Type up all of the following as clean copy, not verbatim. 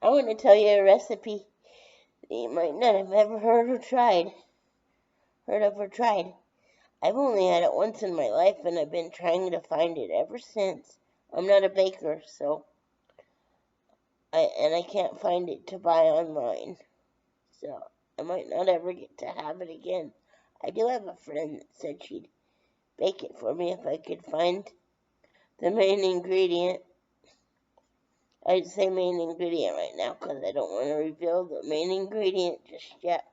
I want to tell you a recipe that you might not have ever heard of or tried. I've only had it once in my life, and I've been trying to find it ever since. I'm not a baker, so I can't find it to buy online, so I might not ever get to have it again. I do have a friend that said she'd bake it for me if I could find the main ingredient. I'd say main ingredient right now because I don't want to reveal the main ingredient just yet.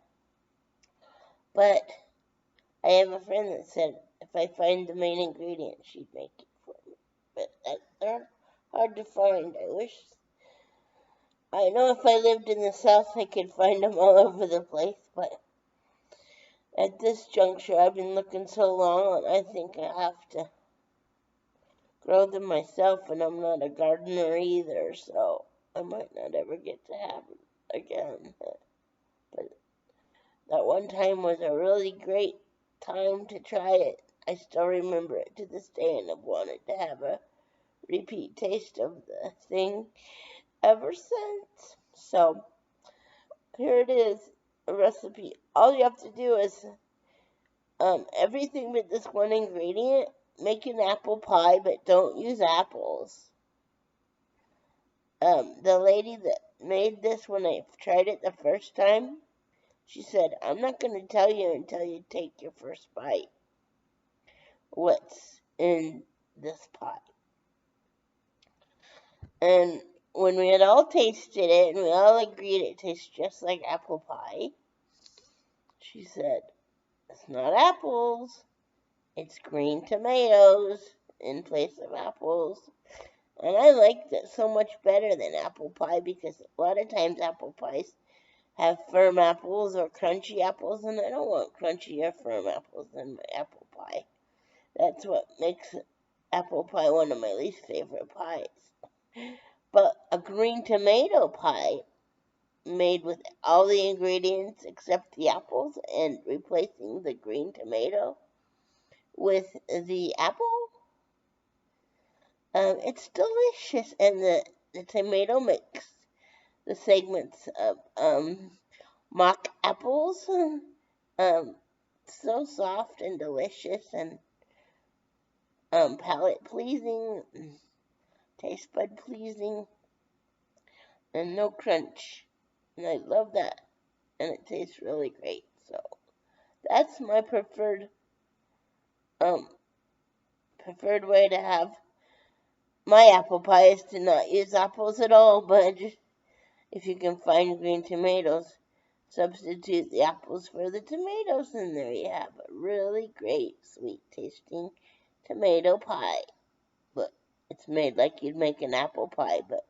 But I have a friend that said if I find the main ingredient, she'd make it for me. But they're hard to find. I know if I lived in the South, I could find them all over the place. But at this juncture, I've been looking so long, and I think I have to grow them myself, and I'm not a gardener either, so I might not ever get to have it again. But that one time was a really great time to try it. I still remember it to this day and have wanted to have a repeat taste of the thing ever since. So here it is, a recipe. All you have to do is everything but this one ingredient. Make an apple pie, but don't use apples. The lady that made this when I tried it the first time, she said, I'm not going to tell you until you take your first bite what's in this pie. And when we had all tasted it and we all agreed it tastes just like apple pie, she said, it's not apples, it's green tomatoes in place of apples. And I liked it so much better than apple pie because a lot of times apple pies have firm apples or crunchy apples, and I don't want crunchy or firm apples in my apple pie. That's what makes apple pie one of my least favorite pies. But a green tomato pie made with all the ingredients except the apples and replacing the green tomato with the apple, it's delicious. And the tomato makes the segments of mock apples so soft and delicious and palate pleasing, taste bud pleasing, and no crunch. And I love that. And it tastes really great. So that's my um preferred way to have my apple pie is to not use apples at all, but just if you can find green tomatoes, substitute the apples for the tomatoes, and there you have a really great, sweet tasting tomato pie. But it's made like you'd make an apple pie, but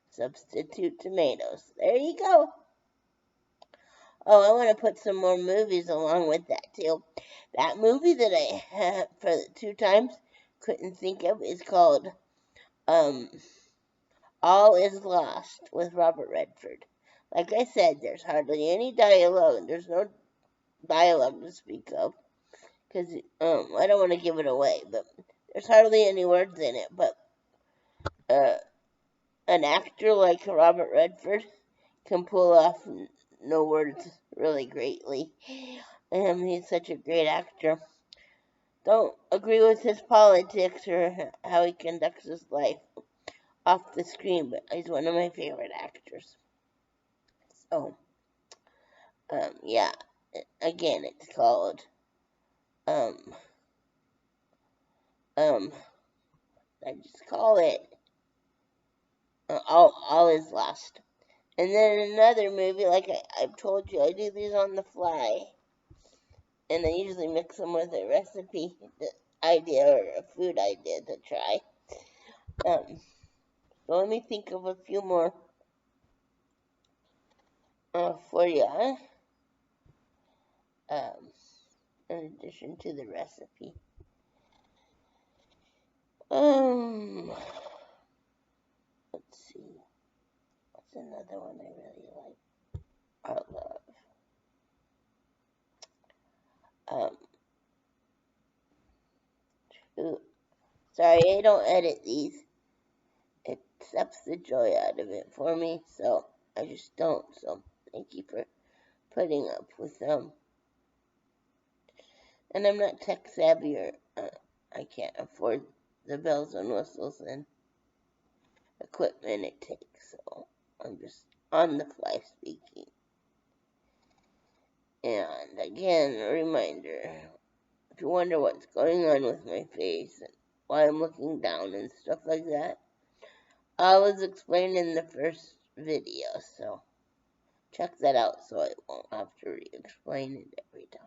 substitute tomatoes. There you go. Oh, I want to put some more movies along with that too. That movie that I had for the 2 times couldn't think of is called All Is Lost with Robert Redford. Like I said, there's hardly any dialogue. There's no dialogue to speak of because I don't want to give it away, but there's hardly any words in it. But uh, an actor like Robert Redford can pull off no words really greatly. He's such a great actor. Don't agree with his politics or how he conducts his life off the screen, but he's one of my favorite actors. So, yeah. Again, it's called um um I just call it All Is Lost. And then another movie, like I've told you, I do these on the fly, and I usually mix them with a recipe idea or a food idea to try. So let me think of a few more for you, in addition to the recipe. Let's see. What's another one I really like? I love. Ooh, sorry, I don't edit these. saps the joy out of it for me, so I just don't. So thank you for putting up with them. And I'm not tech savvy, or I can't afford the bells and whistles and equipment it takes, so I'm just on the fly speaking. And again, a reminder, if you wonder what's going on with my face and why I'm looking down and stuff like that, I was explained in the first video, so check that out so I won't have to re-explain it every time.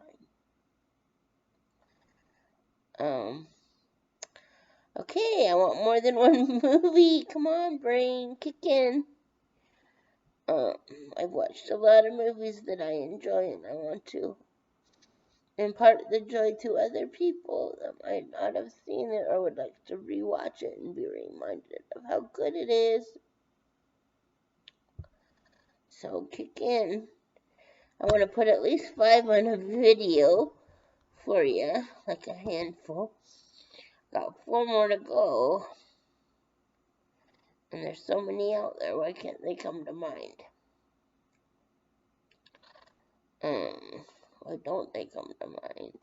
Okay, I want more than one movie. Come on, brain, kick in. I've watched a lot of movies that I enjoy, and I want to impart the joy to other people that might not have seen it or would like to rewatch it and be reminded of how good it is. So kick in. I want to put at least 5 on a video for you, like a handful. Got 4 more to go. And there's so many out there, why can't they come to mind? Why don't they come to mind?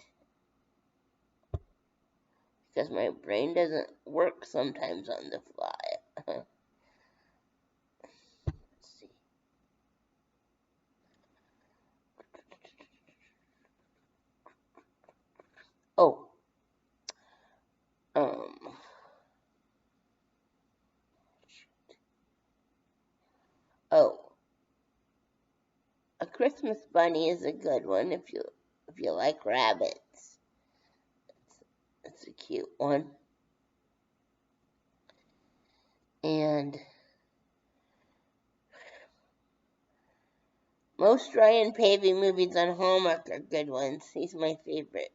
Because my brain doesn't work sometimes on the fly. Let's see. Oh. Oh. A Christmas Bunny is a good one if you like rabbits. It's a cute one. And most Ryan Pavey movies on Hallmark are good ones. He's my favorite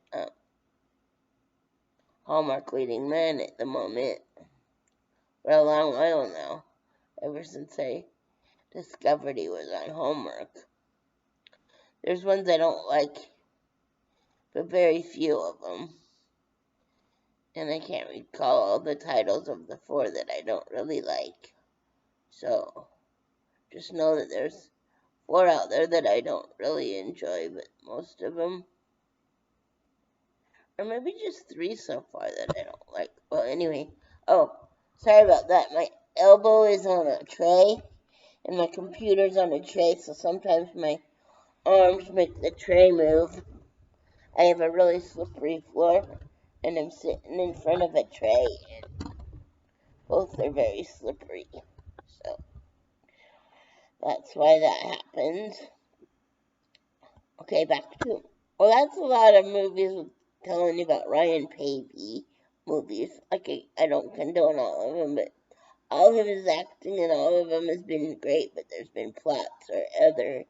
Hallmark leading man at the moment. For a long while now. Ever since I discovered he was on Hallmark. There's ones I don't like, but very few of them. And I can't recall all the titles of the 4 that I don't really like. So, just know that there's 4 out there that I don't really enjoy, but most of them, or maybe just 3 so far that I don't like. Well, anyway, sorry about that. My elbow is on a tray, and my computer's on a tray, so sometimes my arms make the tray move. I have a really slippery floor, and I'm sitting in front of a tray, and both are very slippery. So that's why that happens. Okay, back to, well, that's a lot of movies telling you about Ryan Pavey movies. Okay, I don't condone all of them, but all of his acting in all of them has been great, but there's been plots or other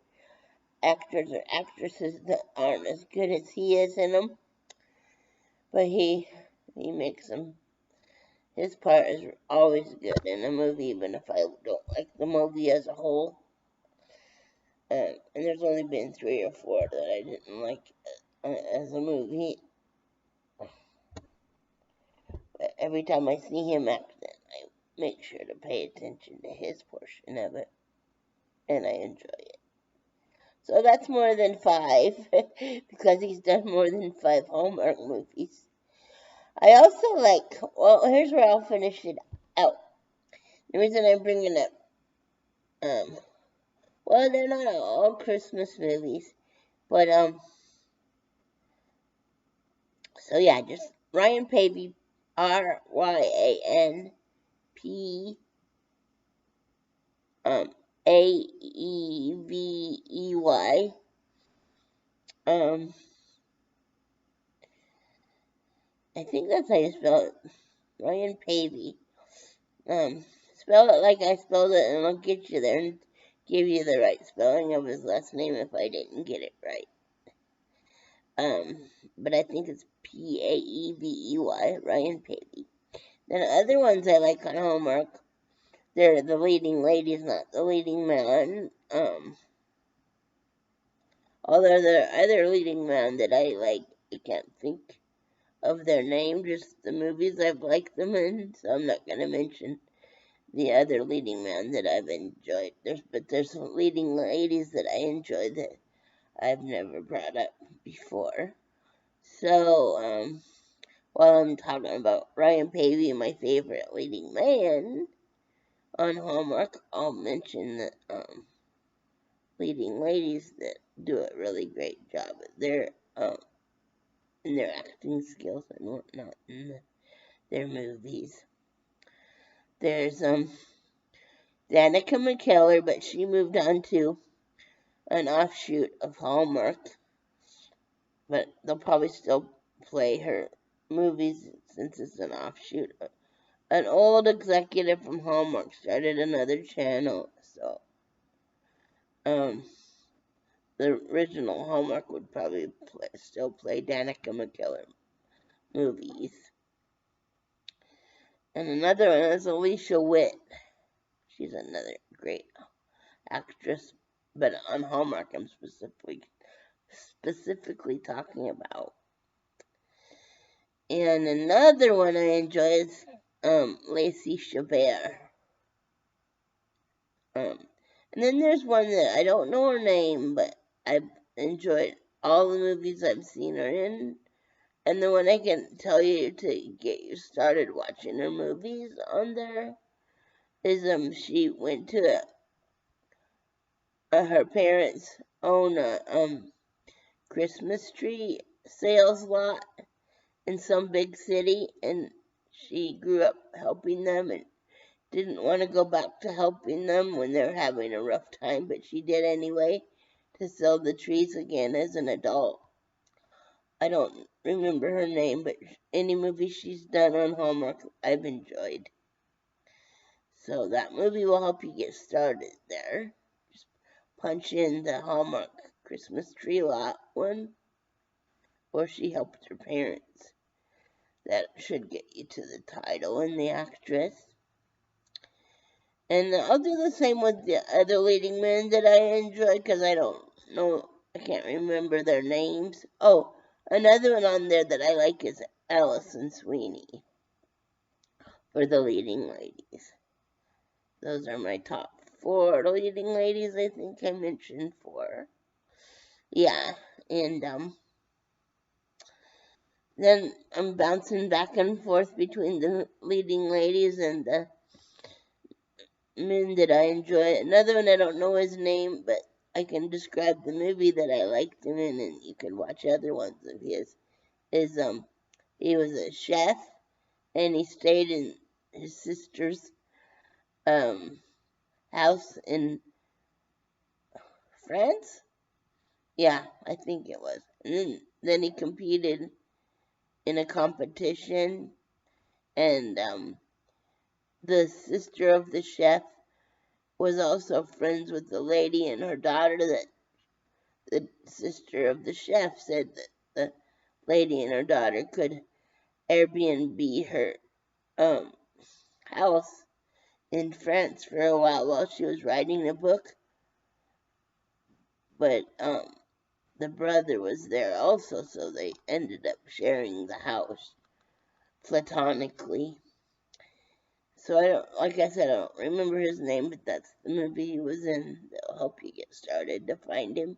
actors or actresses that aren't as good as he is in them. But he makes them. His part is always good in a movie, even if I don't like the movie as a whole. And there's only been 3 or 4 that I didn't like as a movie. But every time I see him act, I make sure to pay attention to his portion of it, and I enjoy it. So that's more than 5, because he's done more than 5 Hallmark movies. I also like, well, here's where I'll finish it out. The reason I'm bringing up, well, they're not all Christmas movies, but, so yeah, just Ryan Pavey, RyanP, AEVEY, I think that's how you spell it, Ryan Pavey, spell it like I spelled it, and I'll get you there and give you the right spelling of his last name if I didn't get it right. But I think it's Pavey, Ryan Pavey. Then other ones I like on Hallmark, they're the leading ladies, not the leading man. Although there are other leading men that I like, I can't think of their name, just the movies I've liked them in, so I'm not going to mention the other leading man that I've enjoyed. There's some leading ladies that I enjoy that I've never brought up before. So, while I'm talking about Ryan Pavey, my favorite leading man on Hallmark, I'll mention the leading ladies that do a really great job at in their acting skills and whatnot in their movies. There's Danica McKellar, but she moved on to an offshoot of Hallmark, but they'll probably still play her movies since it's an offshoot. An old executive from Hallmark started another channel, so the original Hallmark would probably still play Danica McKellar movies. And another one is Alicia Witt. She's another great actress, but on Hallmark I'm specifically talking about. And another one I enjoy is Lacey Chabert. And then there's one that I don't know her name, but I've enjoyed all the movies I've seen her in. And the one I can tell you to get you started watching her movies on there is she went to her parents own a Christmas tree sales lot in some big city, and she grew up helping them and didn't want to go back to helping them when they're having a rough time, but she did anyway to sell the trees again as an adult. I don't remember her name, but any movie she's done on Hallmark I've enjoyed. So that movie will help you get started there. Just punch in the Hallmark Christmas tree lot one, or she helped her parents. That should get you to the title and the actress. And I'll do the same with the other leading men that I enjoy, because I don't know, I can't remember their names. Oh, another one on there that I like is Allison Sweeney for the leading ladies. Those are my top 4 leading ladies. I think I mentioned 4. Yeah, and then I'm bouncing back and forth between the leading ladies and the men that I enjoy. Another one, I don't know his name, but I can describe the movie that I liked him in, and you can watch other ones of his. He was a chef, and he stayed in his sister's house in France. Yeah, I think it was. And then he competed in a competition, and the sister of the chef was also friends with the lady and her daughter. That the sister of the chef said that the lady and her daughter could Airbnb her house in France for a while she was writing the book. But the brother was there also, so they ended up sharing the house platonically. So like I said, I don't remember his name, but that's the movie he was in. That'll help you get started to find him.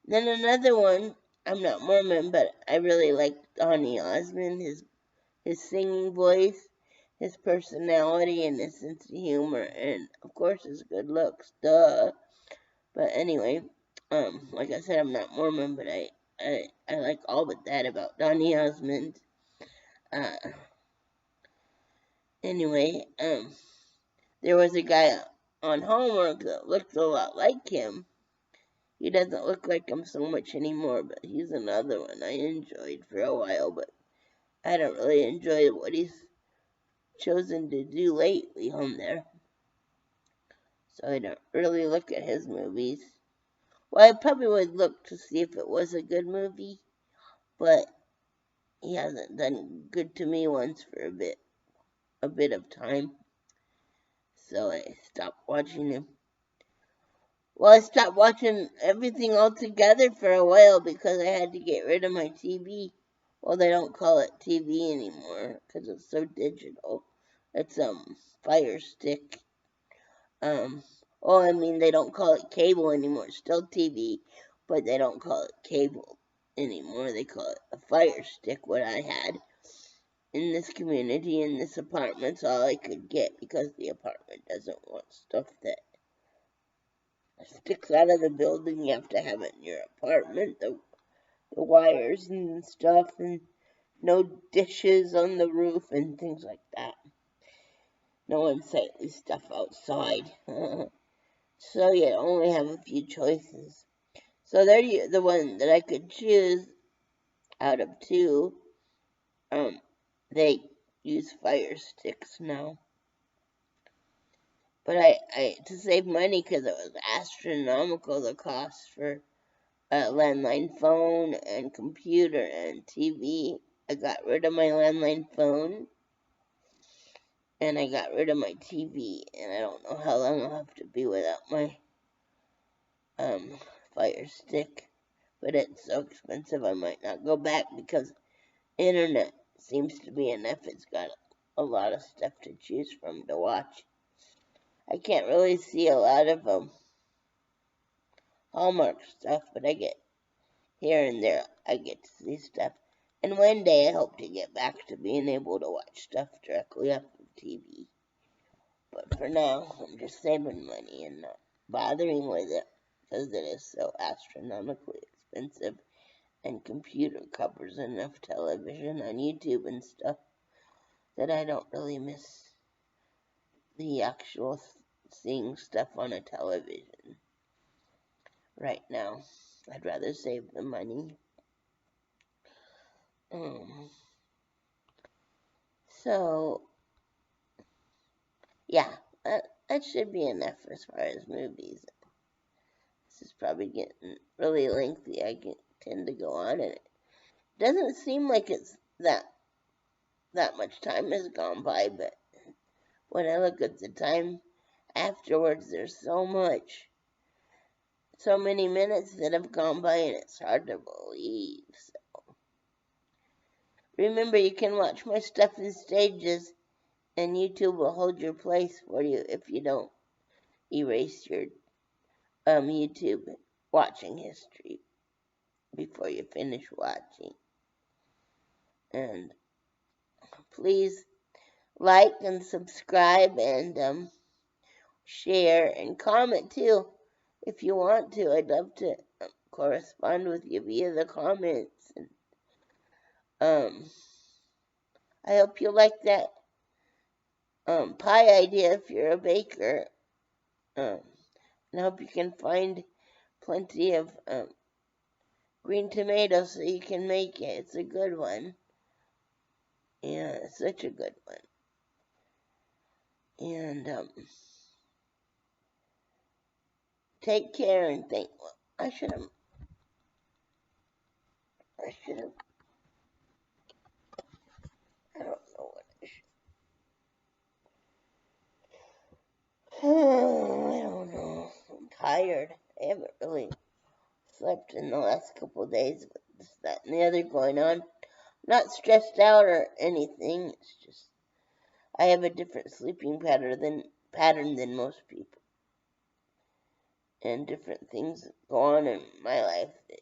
Then another one, I'm not Mormon, but I really like Donny Osmond, his singing voice, his personality, and his sense of humor, and of course his good looks, duh. But anyway, like I said, I'm not Mormon, but I like all but that about Donny Osmond. Anyway, there was a guy on Hallmark that looked a lot like him. He doesn't look like him so much anymore, but he's another one I enjoyed for a while, but I don't really enjoy what he's chosen to do lately on there. So I don't really look at his movies. Well, I probably would look to see if it was a good movie, but he hasn't done good to me once for a bit of time. So I stopped watching him. Well, I stopped watching everything altogether for a while because I had to get rid of my TV. Well, they don't call it TV anymore because it's so digital. It's Fire Stick. Oh, I mean, they don't call it cable anymore. It's still TV, but they don't call it cable anymore. They call it a Fire Stick. What I had in this community, in this apartment's all I could get because the apartment doesn't want stuff that sticks out of the building. You have to have it in your apartment. The wires and stuff, and no dishes on the roof and things like that. No unsightly stuff outside. So you only have a few choices. So they're the one that I could choose out of two. They use Fire Sticks now. But I to save money, because it was astronomical, the cost for a landline phone and computer and TV. I got rid of my landline phone and I got rid of my TV, and I don't know how long I'll have to be without my Fire Stick. But it's so expensive I might not go back, because internet seems to be enough. It's got a lot of stuff to choose from to watch. I can't really see a lot of Hallmark stuff, but I get here and there, I get to see stuff. And one day I hope to get back to being able to watch stuff directly off of TV. But for now, I'm just saving money and not bothering with it, because it is so astronomically expensive, and computer covers enough television on YouTube and stuff that I don't really miss the actual seeing stuff on a television right now. I'd rather save the money. So, yeah, that should be enough as far as movies. This is probably getting really lengthy. I tend to go on, and it doesn't seem like it's that much time has gone by, but when I look at the time afterwards, there's so many minutes that have gone by, and it's hard to believe. So, remember, you can watch my stuff in stages, and YouTube will hold your place for you if you don't erase your YouTube watching history before you finish watching. And please like and subscribe and share and comment too if you want to. I'd love to correspond with you via the comments. And I hope you like that pie idea if you're a baker. And I hope you can find plenty of green tomatoes so you can make it. It's a good one. Yeah, it's such a good one. And take care and I should have I don't know what I should I don't know. I'm tired. I haven't really slept in the last couple of days with this, that, and the other going on. Not stressed out or anything. It's just I have a different sleeping pattern than most people, and different things go on in my life that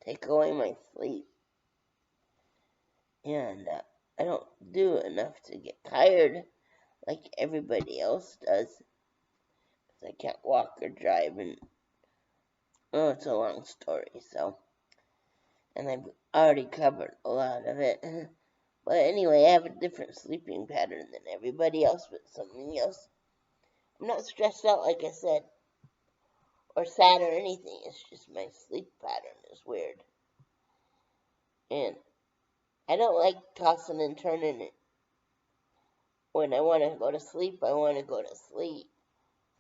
take away my sleep, and I don't do enough to get tired like everybody else does, because I can't walk or drive, and it's a long story. So, and I've already covered a lot of it. But anyway, I have a different sleeping pattern than everybody else, but something else. I'm not stressed out, like I said, or sad or anything. It's just my sleep pattern is weird. And I don't like tossing and turning it. When I want to go to sleep, I want to go to sleep.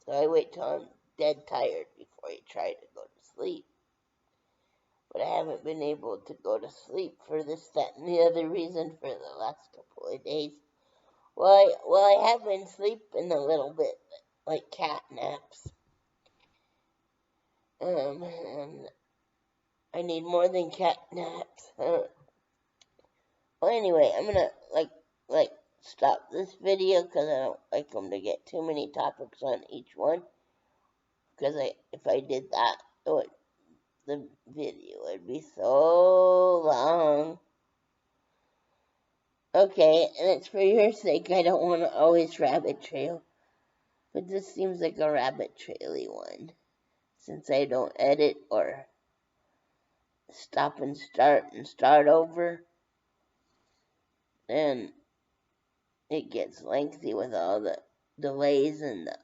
So I wait till I'm dead tired before I try to go to sleep. But I haven't been able to go to sleep for this, that, and the other reason for the last couple of days. Well, I have been sleeping a little bit, like cat naps. And I need more than cat naps. Well, anyway, I'm gonna like, stop this video because I don't like them to get too many topics on each one. Because if I did that, the video would be so long. Okay, and it's for your sake. I don't want to always rabbit trail. But this seems like a rabbit traily one. Since I don't edit or stop and start over, then it gets lengthy with all the delays and the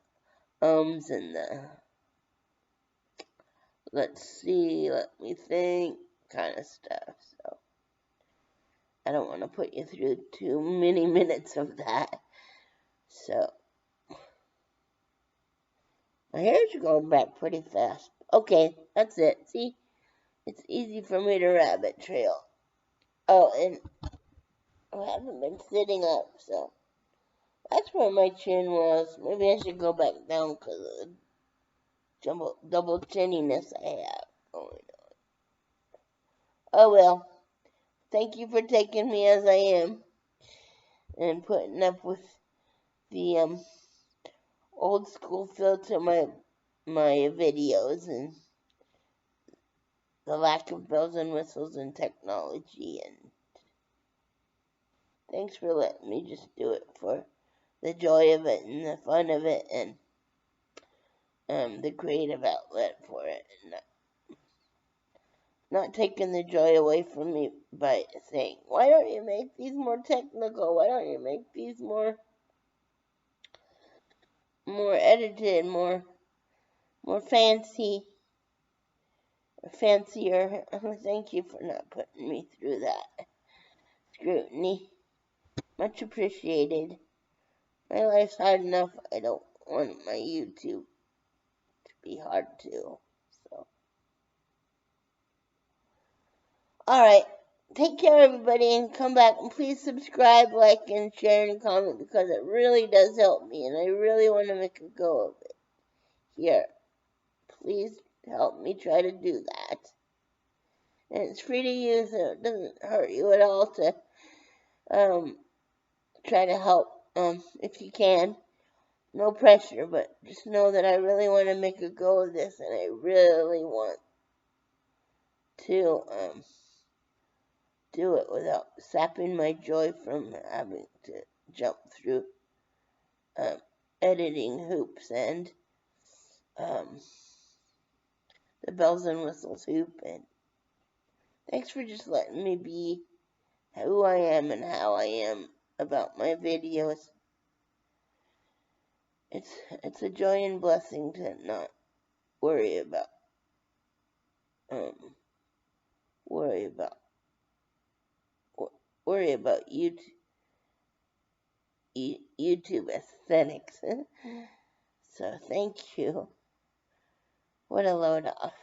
and the let's see, let me think kind of stuff. So I don't want to put you through too many minutes of that. So my hair's going back pretty fast. Okay, that's it. See, it's easy for me to rabbit trail. Oh, and I haven't been sitting up, so that's where my chin was. Maybe I should go back down because of the double chinniness I have going on. Oh well. Thank you for taking me as I am and putting up with the old school feel to my videos and the lack of bells and whistles and technology, and thanks for letting me just do it for the joy of it and the fun of it and the creative outlet for it, and not taking the joy away from me by saying, why don't you make these more technical? Why don't you make these more edited, more fancy, fancier? Thank you for not putting me through that scrutiny. Much appreciated. My life's hard enough. I don't want my YouTube to be hard too. So, alright. Take care, everybody, and come back. And please subscribe, like, and share, and comment because it really does help me, and I really want to make a go of it. Here, please help me try to do that. And it's free to use, so it doesn't hurt you at all to try to help if you can. No pressure, but just know that I really want to make a go of this, and I really want to do it without sapping my joy from having to jump through editing hoops and the bells and whistles hoop. And thanks for just letting me be who I am and how I am about my videos. It's a joy and blessing to not worry about YouTube aesthetics. So thank you. What a load off.